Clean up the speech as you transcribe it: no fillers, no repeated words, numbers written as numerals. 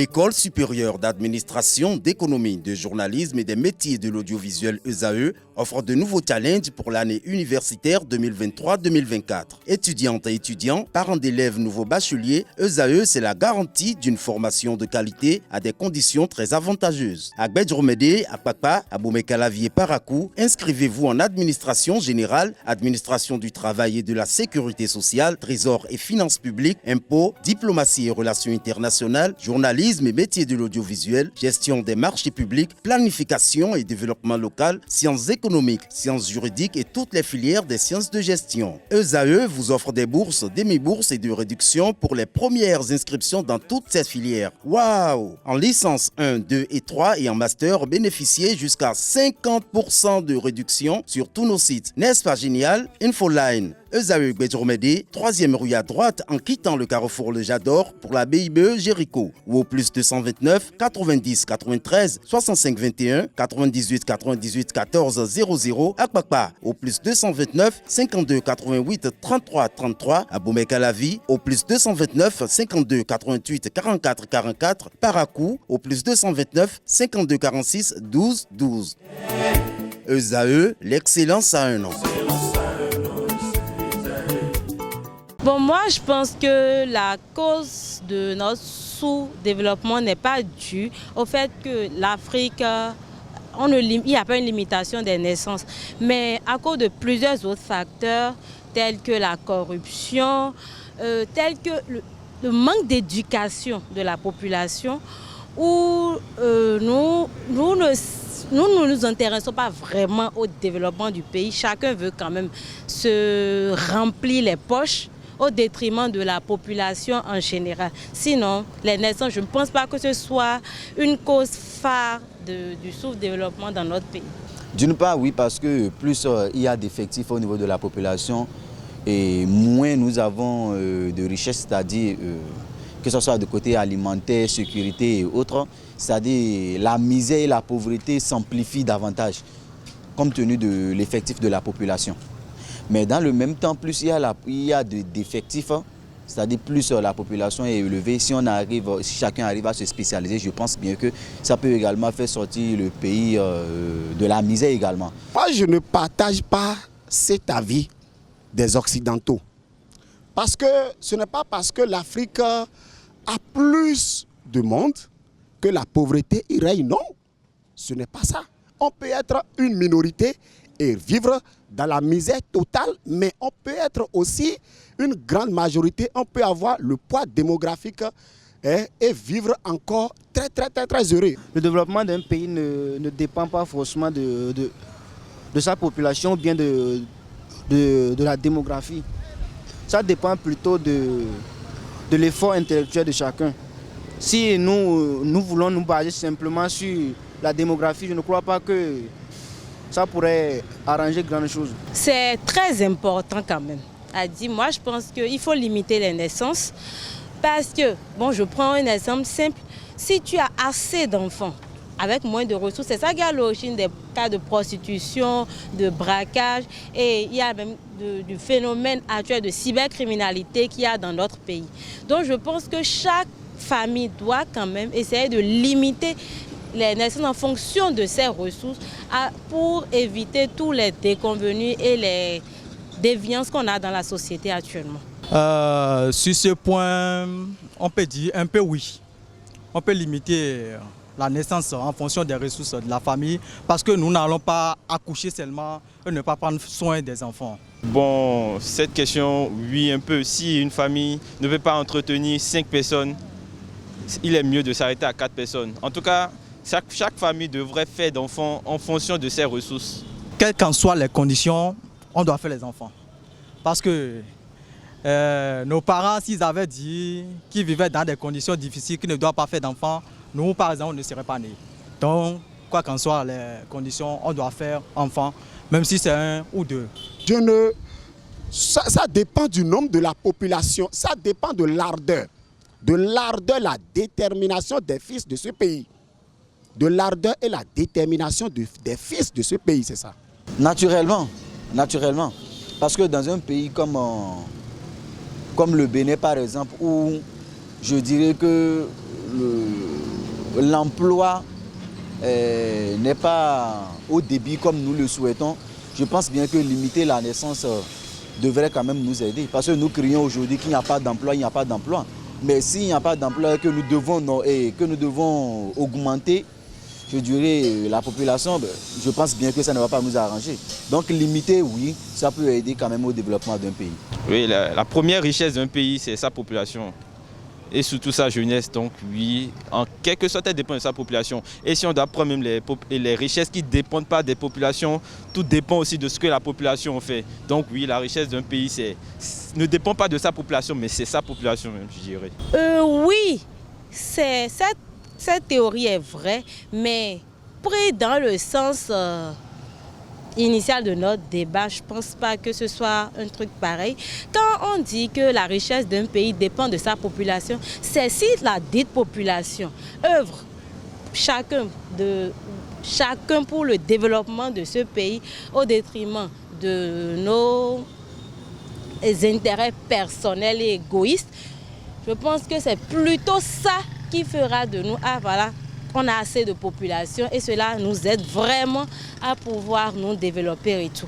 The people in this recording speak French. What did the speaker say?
L'École supérieure d'administration, d'économie, de journalisme et des métiers de l'audiovisuel ESAE offre de nouveaux challenges pour l'année universitaire 2023-2024. Étudiantes et étudiants, parents d'élèves nouveaux bacheliers, ESAE, c'est la garantie d'une formation de qualité à des conditions très avantageuses. À Gbedjromede, à Papa, à Boumekalavi et Parakou, inscrivez-vous en administration générale, administration du travail et de la sécurité sociale, trésor et finances publiques, impôts, diplomatie et relations internationales, journalisme et métiers de l'audiovisuel, gestion des marchés publics, planification et développement local, sciences économiques, sciences juridiques et toutes les filières des sciences de gestion. ESAE vous offre des bourses, demi-bourses et de réductions pour les premières inscriptions dans toutes ces filières. Waouh! En licence 1, 2 et 3 et en master, bénéficiez jusqu'à 50% de réduction sur tous nos sites. N'est-ce pas génial? Infoline. ESAE Gbedjromede, 3e rue à droite en quittant le carrefour Le Jador pour la BIBE Jéricho ou au plus 229 90 93 65 21 98 98 14 00 à Kpakpa au plus 229 52 88 33 33 à Boumekalavi au plus 229 52 88 44 44 Parakou au plus 229 52 46 12 12. ESAE, l'excellence à un an. Bon, moi, je pense que la cause de notre sous-développement n'est pas due au fait que l'Afrique, il n'y a pas une limitation des naissances, mais à cause de plusieurs autres facteurs, tels que la corruption, tels que le manque d'éducation de la population, où nous ne nous intéressons pas vraiment au développement du pays. Chacun veut quand même se remplir les poches au détriment de la population en général. Sinon, les naissances, je ne pense pas que ce soit une cause phare du sous-développement dans notre pays. D'une part, oui, parce que plus il y a d'effectifs au niveau de la population et moins nous avons de richesses, c'est-à-dire que ce soit de côté alimentaire, sécurité et autres, c'est-à-dire la misère et la pauvreté s'amplifient davantage compte tenu de l'effectif de la population. Mais dans le même temps, plus il y a d'effectifs, c'est-à-dire plus la population est élevée. Si chacun arrive à se spécialiser, je pense bien que ça peut également faire sortir le pays de la misère également. Moi, je ne partage pas cet avis des Occidentaux. Parce que ce n'est pas parce que l'Afrique a plus de monde que la pauvreté y règne. Non, ce n'est pas ça. On peut être une minorité et vivre dans la misère totale, mais on peut être aussi une grande majorité, on peut avoir le poids démographique et vivre encore très heureux. Le développement d'un pays ne dépend pas forcément de sa population ou bien de la démographie. Ça dépend plutôt de l'effort intellectuel de chacun. Si nous voulons nous baser simplement sur la démographie, je ne crois pas que ça pourrait arranger grand chose. C'est très important quand même à dire. Moi, je pense qu'il faut limiter les naissances parce que, bon, je prends un exemple simple. Si tu as assez d'enfants avec moins de ressources, c'est ça qui est à l'origine des cas de prostitution, de braquage et il y a même du phénomène actuel de cybercriminalité qu'il y a dans notre pays. Donc, je pense que chaque famille doit quand même essayer de limiter les naissances en fonction de ses ressources pour éviter tous les déconvenus et les déviances qu'on a dans la société actuellement. Sur ce point, on peut dire un peu oui. On peut limiter la naissance en fonction des ressources de la famille parce que nous n'allons pas accoucher seulement et ne pas prendre soin des enfants. Bon, cette question, oui, un peu. Si une famille ne peut pas entretenir 5 personnes, il est mieux de s'arrêter à 4 personnes. En tout cas, chaque famille devrait faire d'enfants en fonction de ses ressources. Quelles qu'en soient les conditions, on doit faire les enfants. Parce que nos parents, s'ils avaient dit qu'ils vivaient dans des conditions difficiles, qu'ils ne doivent pas faire d'enfants, nous, par exemple, on ne serait pas nés. Donc, quoi qu'en soient les conditions, on doit faire enfants, même si c'est 1 ou 2. Ça dépend du nombre de la population, ça dépend de l'ardeur, la détermination des fils de ce pays. De l'ardeur et la détermination des fils de ce pays, c'est ça. Naturellement. Parce que dans un pays comme le Bénin, par exemple, où je dirais que l'emploi n'est pas au débit comme nous le souhaitons, je pense bien que limiter la naissance devrait quand même nous aider. Parce que nous crions aujourd'hui qu'il n'y a pas d'emploi, il n'y a pas d'emploi. Mais s'il n'y a pas d'emploi que nous devons augmenter, je dirais, la population, je pense bien que ça ne va pas nous arranger. Donc limiter, oui, ça peut aider quand même au développement d'un pays. Oui, la première richesse d'un pays, c'est sa population. Et surtout sa jeunesse, donc oui, en quelque sorte, elle dépend de sa population. Et si on doit prendre même les richesses qui ne dépendent pas des populations, tout dépend aussi de ce que la population fait. Donc oui, la richesse d'un pays ne dépend pas de sa population, mais c'est sa population même, je dirais. Oui, cette théorie est vraie, mais pris dans le sens initial de notre débat, je ne pense pas que ce soit un truc pareil. Quand on dit que la richesse d'un pays dépend de sa population, c'est si la dite population œuvre chacun pour le développement de ce pays au détriment de nos intérêts personnels et égoïstes. Je pense que c'est plutôt ça qui fera de nous, voilà, on a assez de population et cela nous aide vraiment à pouvoir nous développer et tout.